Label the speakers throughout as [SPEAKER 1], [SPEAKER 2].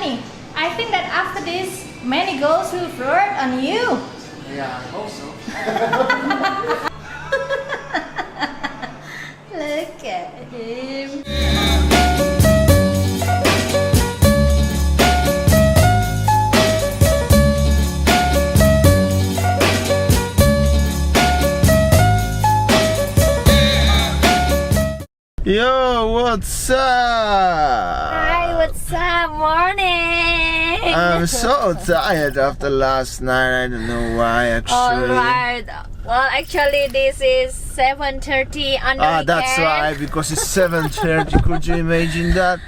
[SPEAKER 1] honey, I think that after this, many girls will flirt on you.
[SPEAKER 2] Yeah, I hope so.
[SPEAKER 1] Look at him.
[SPEAKER 2] Yo, what's up?
[SPEAKER 1] Hi, what's up? Morning.
[SPEAKER 2] I'm so tired after last night. I don't know why actually.
[SPEAKER 1] Alright. Well, actually, this is 7:30 on the weekend.
[SPEAKER 2] That's why, because it's 7:30. Could you imagine that?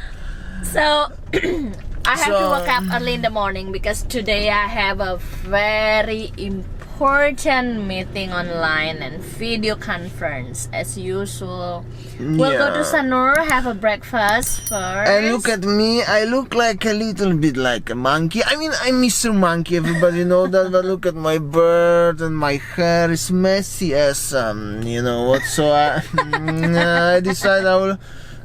[SPEAKER 1] So, I have to wake up early in the morning because today I have a very important meeting online and video conference as usual. We'll go to Sanur, have a breakfast first.
[SPEAKER 2] And look at me, I look like a little bit like a monkey. I mean, I'm Mr. Monkey, everybody know that, but look at my beard and my hair is messy as you know what, so I decided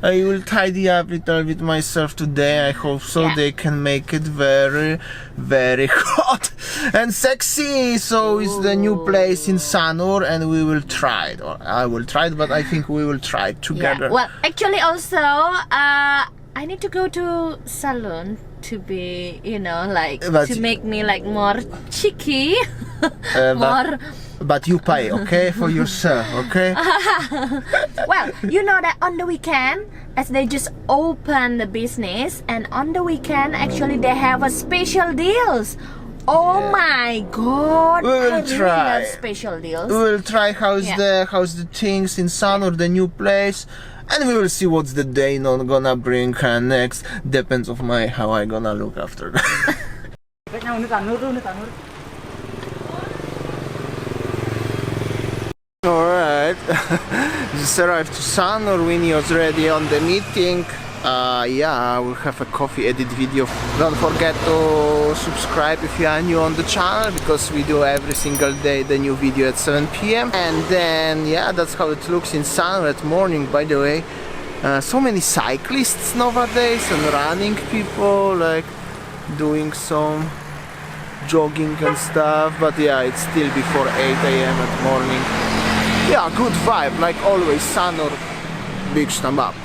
[SPEAKER 2] I will tidy up a little bit myself today. I hope so.
[SPEAKER 1] Yeah.
[SPEAKER 2] They can make it very, very hot and sexy. So it's the new place in Sanur, and we will try it. Or I will try it, but I think we will try it together.
[SPEAKER 1] Yeah. Well, actually, also, I need to go to salon to be, you know, like to make me like more cheeky, more.
[SPEAKER 2] But you pay, okay, for yourself, okay?
[SPEAKER 1] Well, you know that on the weekend, as they just open the business, and on the weekend, actually, they have a special deals. Oh my God!
[SPEAKER 2] We will
[SPEAKER 1] I really
[SPEAKER 2] try.
[SPEAKER 1] love special deals.
[SPEAKER 2] We will try how's the things in Sanur, the new place, and we will see what's the day not gonna bring next. Depends of how I gonna look after that. Alright, just arrived to Sanur. Winny was ready on the meeting. Yeah, we'll have a coffee edit video. Don't forget to subscribe if you are new on the channel, because we do every single day the new video at 7 p.m. And then, yeah, that's how it looks in Sanur at morning, by the way. So many cyclists nowadays and running people, like doing some jogging and stuff. But yeah, it's still before 8 a.m. at morning. Yeah, good vibe, like always. Sanur, big thumb up.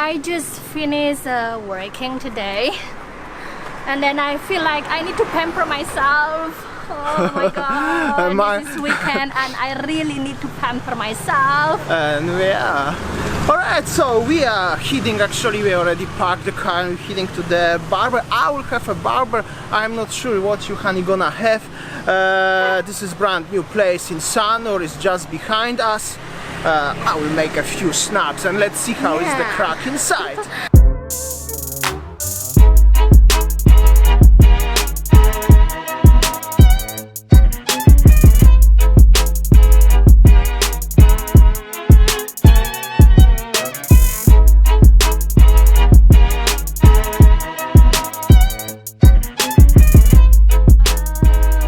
[SPEAKER 1] I just finished working today, and then I feel like I need to pamper myself. Oh my God, this is weekend and I really need to pamper myself.
[SPEAKER 2] And yeah, alright, so we are heading, actually we already parked the car and we're heading to the barber. I will have a barber. I'm not sure what you honey gonna have. This is brand new place in Sanur, it's just behind us. I will make a few snaps and let's see how is the crack inside.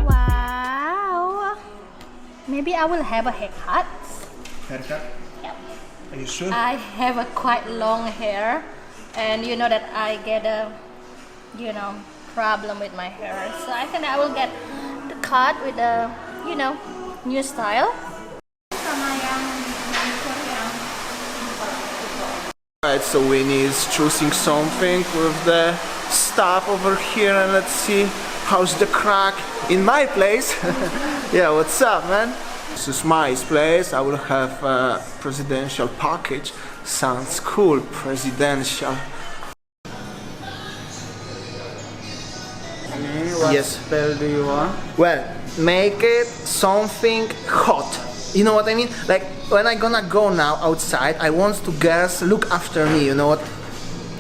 [SPEAKER 1] Wow. Maybe I will have a haircut.
[SPEAKER 2] Haircut?
[SPEAKER 1] Yep.
[SPEAKER 2] Are you sure?
[SPEAKER 1] I have a quite long hair, and you know that I get a, problem with my hair. So I think I will get the cut with a, new style.
[SPEAKER 2] Alright, so Winnie is choosing something with the stuff over here, and let's see how's the crack in my place. Yeah, what's up, man? This is my place. I will have a presidential package. Sounds cool, presidential.
[SPEAKER 3] What spell do you want?
[SPEAKER 2] Well, make it something hot. You know what I mean? Like when I gonna go now outside, I want to girls look after me. You know what?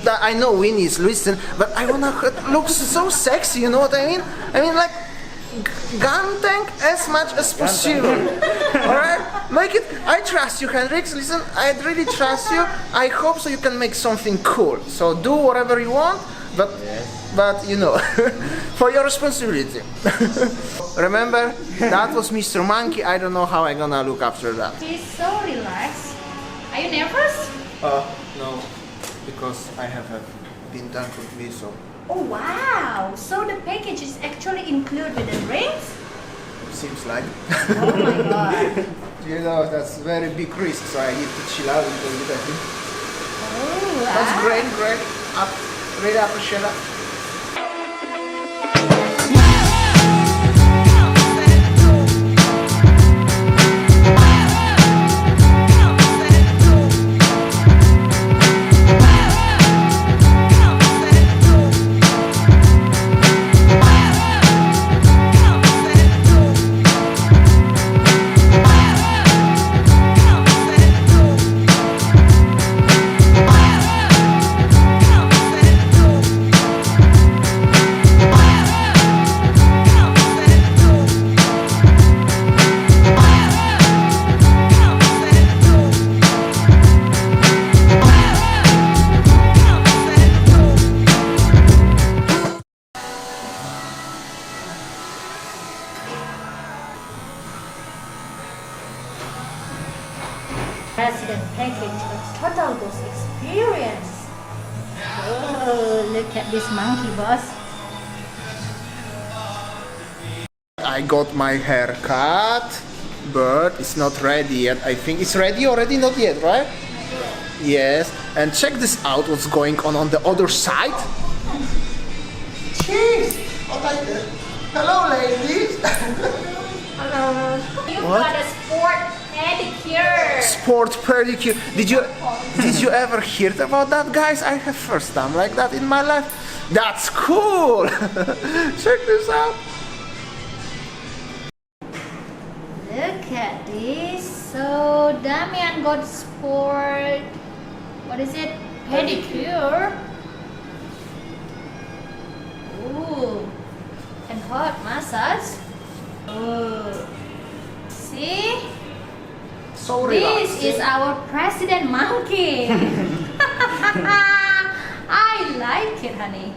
[SPEAKER 2] I know Winnie is listening, but I wanna look so sexy. You know what I mean? I mean like ganteng as much as possible. Alright? Make it. I trust you, Hendrix. Listen, I really trust you. I hope so you can make something cool. So do whatever you want, but you know, for your responsibility. Remember, that was Mr. Monkey. I don't know how I'm gonna look after that.
[SPEAKER 1] He's so relaxed. Are you nervous?
[SPEAKER 2] No, because I have been done with me, so.
[SPEAKER 1] Oh wow! So the package is actually included with the drinks?
[SPEAKER 2] Seems like.
[SPEAKER 1] Oh my god.
[SPEAKER 2] You know, that's very big risk, so I need to chill out a little bit, I think.
[SPEAKER 1] Oh wow.
[SPEAKER 2] That's great. Really appreciate that.
[SPEAKER 1] President package, a total ghost experience. Oh, look at this monkey, boss.
[SPEAKER 2] I got my hair cut, but it's not ready yet. I think it's ready already, not yet, right? Yes. And check this out, what's going on the other side. Cheers! Hello, ladies. Hello.
[SPEAKER 1] You
[SPEAKER 2] What?
[SPEAKER 1] got a sport pedicure.
[SPEAKER 2] Sport pedicure. Did you ever hear about that, guys? I have first time like that in my life. That's cool. Check this out.
[SPEAKER 1] Look at this. So Damian got sport. What is it? Pedicure. Ooh. And hot massage. Oh. See?
[SPEAKER 2] So
[SPEAKER 1] This
[SPEAKER 2] relaxing.
[SPEAKER 1] is our president monkey. I like it, honey.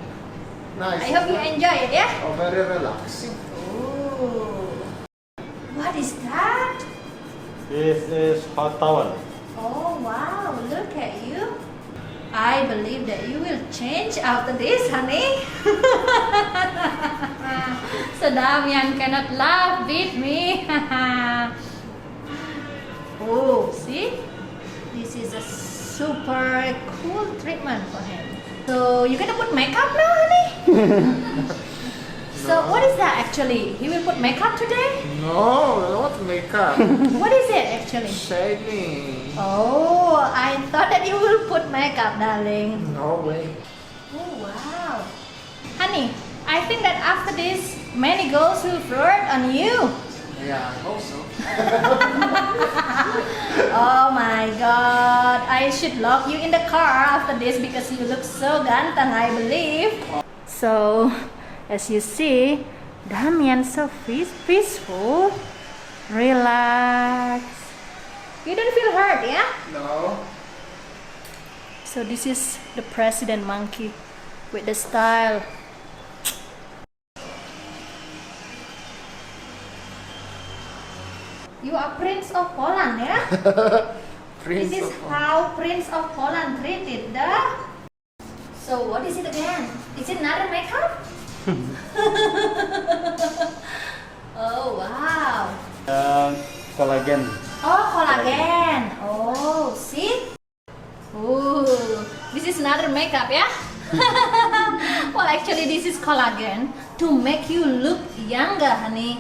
[SPEAKER 2] Nice.
[SPEAKER 1] I hope you enjoy it, yeah?
[SPEAKER 2] Oh, very relaxing.
[SPEAKER 1] Ooh. What is that?
[SPEAKER 3] This is hot towel.
[SPEAKER 1] Oh wow, look at you. I believe that you will change after this, honey. So Damian cannot laugh with me. Oh, see? This is a super cool treatment for him. So you're gonna put makeup now, honey? So what is that actually? He will put makeup today?
[SPEAKER 2] No, not makeup.
[SPEAKER 1] What is it actually?
[SPEAKER 2] Shaving.
[SPEAKER 1] Oh, I thought that you will put makeup, darling.
[SPEAKER 2] No way.
[SPEAKER 1] Oh, wow. Honey, I think that after this, many girls will flirt on you.
[SPEAKER 2] Yeah, I hope so.
[SPEAKER 1] Oh my god. I should lock you in the car after this because you look so ganteng, I believe. So, as you see, Damian's so peaceful. Relax. You don't feel hurt, yeah?
[SPEAKER 2] No.
[SPEAKER 1] So this is the president monkey with the style. You are Prince of Poland, yeah?
[SPEAKER 2] Prince
[SPEAKER 1] This is
[SPEAKER 2] of-
[SPEAKER 1] how Prince of Poland treated the. So what is it again? Is it another makeup? Oh wow!
[SPEAKER 3] Collagen.
[SPEAKER 1] Oh, collagen. Oh, see? Oh, this is another makeup, yeah? Well, actually, this is collagen to make you look younger, honey.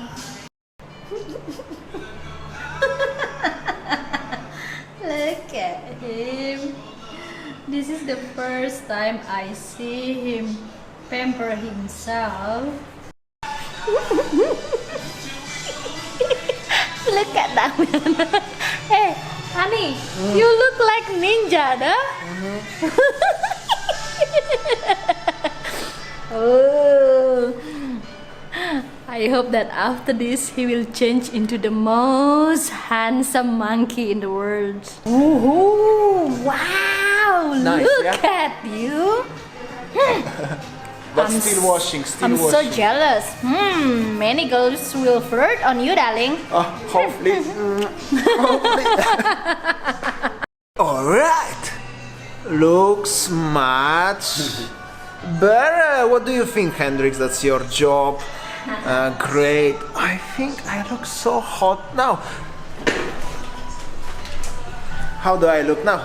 [SPEAKER 1] Look at him. This is the first time I see him pamper himself. Look at that man. Hey, honey, you look like ninja, da? Oh, I I hope that after this he will change into the most handsome monkey in the world. Ooh, wow!
[SPEAKER 2] Nice,
[SPEAKER 1] Look
[SPEAKER 2] yeah?
[SPEAKER 1] at you.
[SPEAKER 2] But still washing, still
[SPEAKER 1] I'm
[SPEAKER 2] washing.
[SPEAKER 1] so jealous. Many girls will flirt on you, darling.
[SPEAKER 2] Oh, hopefully. Hopefully. Alright. Looks much better. What do you think, Hendrix? That's your job. Great. I think I look so hot now. How do I look now?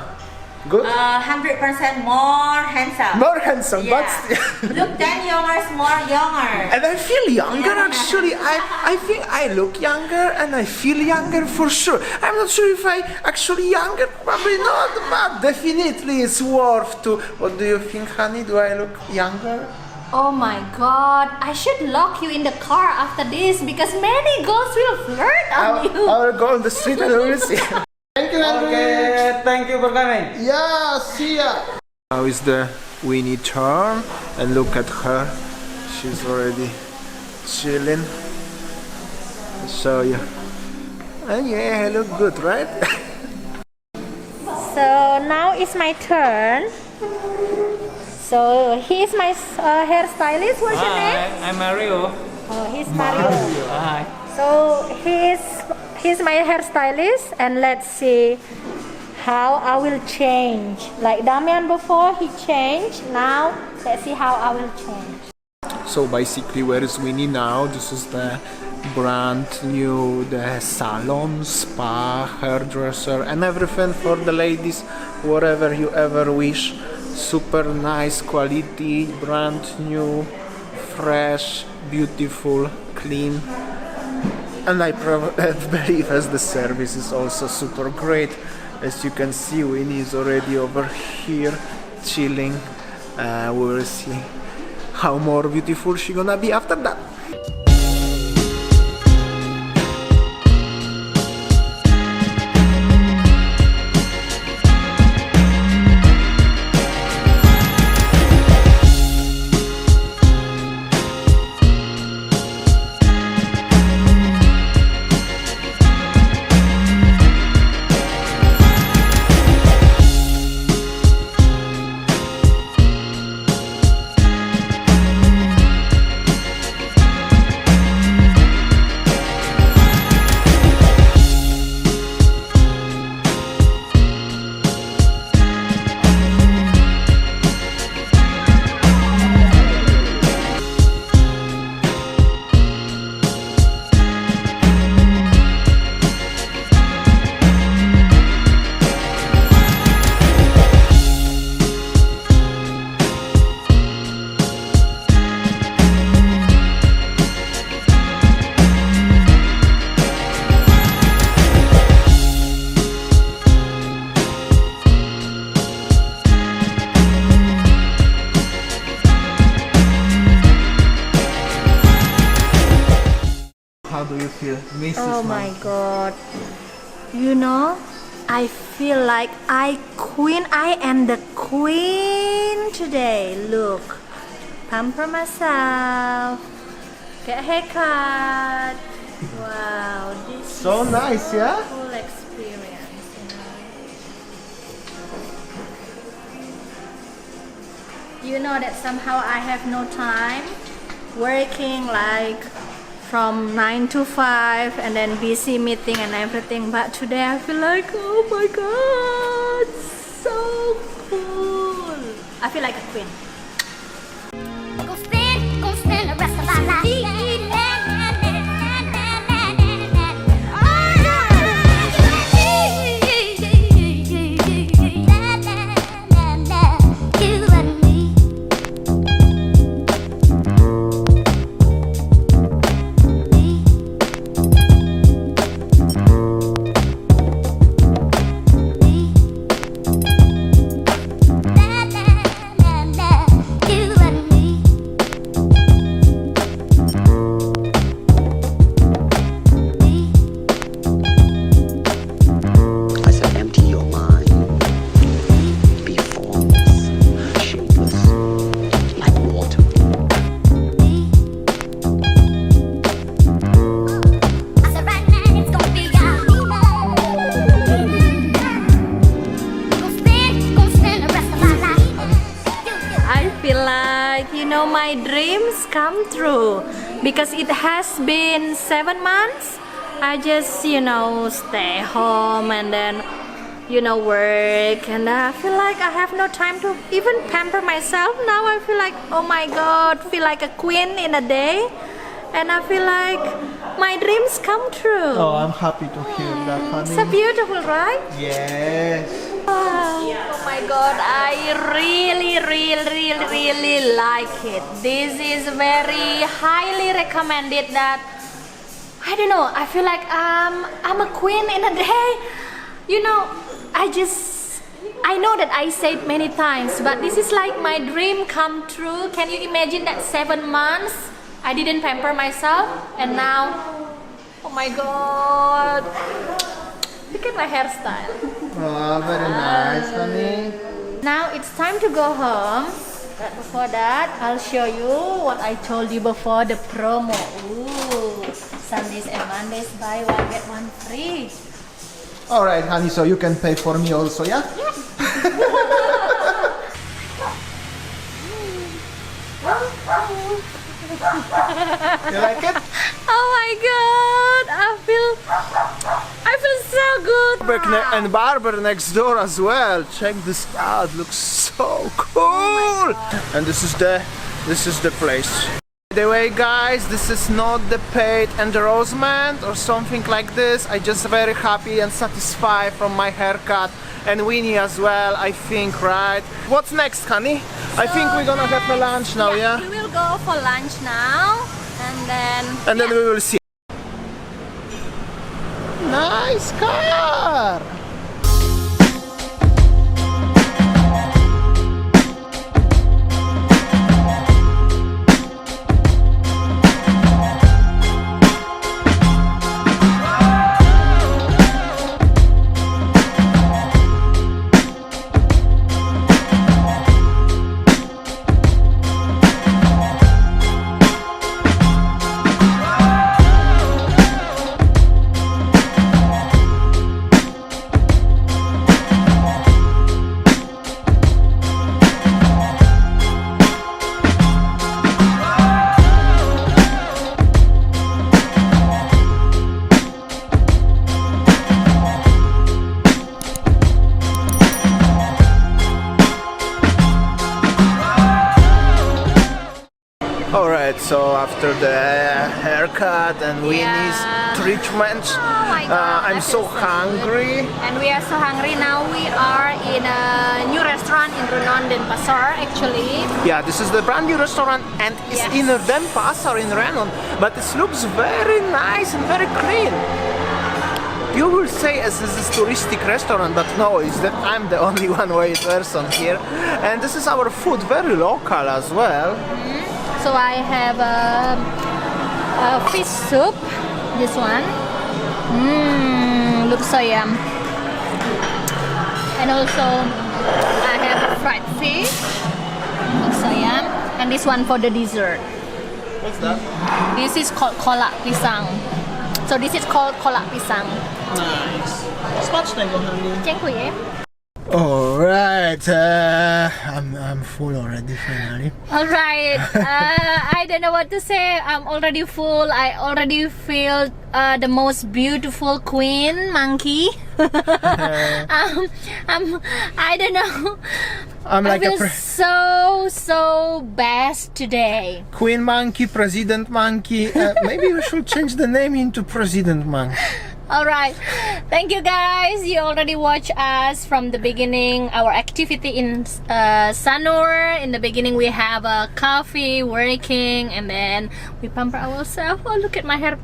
[SPEAKER 2] Good?
[SPEAKER 4] 100% more handsome.
[SPEAKER 2] More handsome,
[SPEAKER 4] Yeah.
[SPEAKER 2] but still.
[SPEAKER 4] Look 10 younger, more younger.
[SPEAKER 2] And I feel younger actually. I think I look younger and I feel younger for sure. I'm not sure if I actually younger, probably not, but definitely it's worth to. What do you think, honey? Do I look younger?
[SPEAKER 1] Oh my god, I should lock you in the car after this because many girls will flirt on you.
[SPEAKER 2] I'll go on the street and we'll see. Thank you, Hendrix.
[SPEAKER 3] Okay, thank you for coming.
[SPEAKER 2] Yeah, see ya. Now is the Winnie turn and look at her. She's already chilling. I'll show you. And yeah, I look good, right?
[SPEAKER 1] So now it's my turn. So he is my hairstylist. What's your name?
[SPEAKER 3] I'm Mario.
[SPEAKER 1] Oh, he's Mario.
[SPEAKER 3] Hi.
[SPEAKER 1] So he's my hairstylist, and let's see how I will change. Like Damian before, he changed. Now let's see how I will change.
[SPEAKER 2] So basically, where is Winnie now? This is the brand new the salon, spa, hairdresser, and everything for the ladies, whatever you ever wish. Super nice quality, brand new, fresh, beautiful, clean. And I believe as the service is also super great. As you can see, Winnie is already over here chilling. We will see how more beautiful she gonna be after that. How do you feel, Mrs.
[SPEAKER 1] Oh
[SPEAKER 2] Mom?
[SPEAKER 1] my god. You know, I feel like I am the queen today. Look. Pamper myself. Get a haircut. Wow, this
[SPEAKER 2] So
[SPEAKER 1] is
[SPEAKER 2] nice, yeah?
[SPEAKER 1] full experience, you know that somehow I have no time working like from 9 to 5 and then busy meeting and everything, but today I feel like, oh my god, so cool. I feel like a queen.
[SPEAKER 5] Go spend the rest of our life. You and me. You and me.
[SPEAKER 1] my dreams come true, because it has been 7 months. I just, you know, stay home and then, you know, work, and I feel like I have no time to even pamper myself. Now I feel like, oh my god, feel like a queen in a day, and I feel like my dreams come true.
[SPEAKER 2] Oh, I'm happy to hear that, honey.
[SPEAKER 1] So beautiful, right?
[SPEAKER 2] Yes.
[SPEAKER 1] Oh my god, I really like it. This is very highly recommended. That, I don't know, I feel like I'm a queen in a day. You know, I know that I said many times, but this is like my dream come true. Can you imagine that 7 months I didn't pamper myself, and now, oh my god, look at my hairstyle.
[SPEAKER 2] Oh, very nice, honey.
[SPEAKER 1] Now it's time to go home, but before that I'll show you what I told you before, the promo. Ooh, Sundays and Mondays buy one get one free.
[SPEAKER 2] All right, honey, so you can pay for me also, yeah? You like it?
[SPEAKER 1] Oh my god, I feel so good.
[SPEAKER 2] And barber next door as well. Check this out, looks so cool. And this is the place. By the way, guys, this is not the paid endorsement or something like this. I just very happy and satisfied from my haircut, and Winnie as well, I think, right? What's next, honey? I think we're gonna have a lunch now, yeah?
[SPEAKER 1] We will go for lunch now, and then
[SPEAKER 2] we will see. Nice car! Alright, so after the haircut and Winnie's treatment,
[SPEAKER 1] my God,
[SPEAKER 2] I'm
[SPEAKER 1] that
[SPEAKER 2] so
[SPEAKER 1] is so
[SPEAKER 2] hungry.
[SPEAKER 1] And we are so hungry now. We are in a new restaurant in Renon, Denpasar, actually.
[SPEAKER 2] Yeah, this is the brand new restaurant, and it's
[SPEAKER 1] Yes.
[SPEAKER 2] in Denpasar in Renon, but it looks very nice and very clean. You will say as this is touristic restaurant, but no, it's that I'm the only one white person here. And this is our food, very local as well.
[SPEAKER 1] So I have a fish soup, this one. Looks so yum. And also I have fried fish, looks so yum. And this one for the dessert.
[SPEAKER 2] What's that?
[SPEAKER 1] This is called kolak pisang. So this is called kolak pisang.
[SPEAKER 2] Nice. Smacznego, honey.
[SPEAKER 1] Dziękuję.
[SPEAKER 2] Alright, I'm full already finally.
[SPEAKER 1] Alright, I don't know what to say. I'm already full. I already feel the most beautiful queen monkey. I don't know.
[SPEAKER 2] I'm like
[SPEAKER 1] I feel so best today.
[SPEAKER 2] Queen monkey, president monkey. Maybe we should change the name into president monkey.
[SPEAKER 1] Alright, thank you guys. You already watched us from the beginning, our activity in Sanur. In the beginning we have a coffee, working, and then we pamper ourselves. Oh, look at my hair.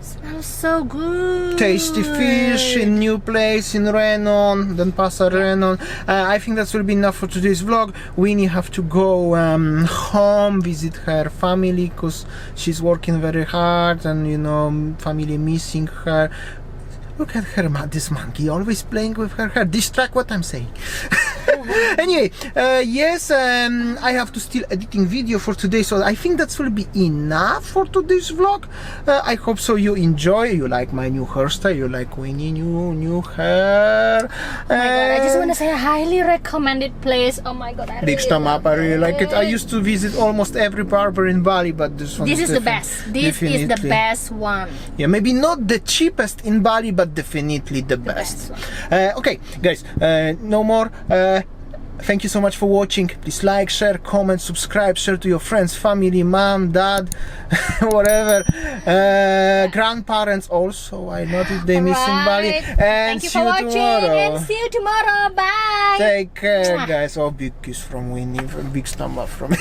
[SPEAKER 1] Smells so good.
[SPEAKER 2] Tasty fish in new place in Renon, Denpasar, Renon. I think that will be enough for today's vlog. Winnie have to go home, visit her family, because she's working very hard, and you know, family missing her. Look at her, this monkey always playing with her hair. Distract what I'm saying. Anyway, yes, I have to still editing video for today, so I think that will be enough for today's vlog. I hope so you enjoy. You like my new hairstyle. You like Winnie new hair.
[SPEAKER 1] Oh my god, I just want to say a highly recommended place. Oh my god, I
[SPEAKER 2] Big
[SPEAKER 1] really
[SPEAKER 2] thumb
[SPEAKER 1] love
[SPEAKER 2] up. I really like it. I used to visit almost every barber in Bali, but this one.
[SPEAKER 1] This is the best. This is the
[SPEAKER 2] definitely.
[SPEAKER 1] best one.
[SPEAKER 2] Yeah, maybe not the cheapest in Bali, but definitely the best. Okay, guys, no more. Thank you so much for watching. Please like, share, comment, subscribe, share to your friends, family, mom, dad, whatever, grandparents also. I know if they miss in Bali. And
[SPEAKER 1] Thank you
[SPEAKER 2] see
[SPEAKER 1] for
[SPEAKER 2] you
[SPEAKER 1] watching
[SPEAKER 2] tomorrow.
[SPEAKER 1] and see you tomorrow. Bye.
[SPEAKER 2] Take care, guys. Oh, big kiss from Winnie, big stomach from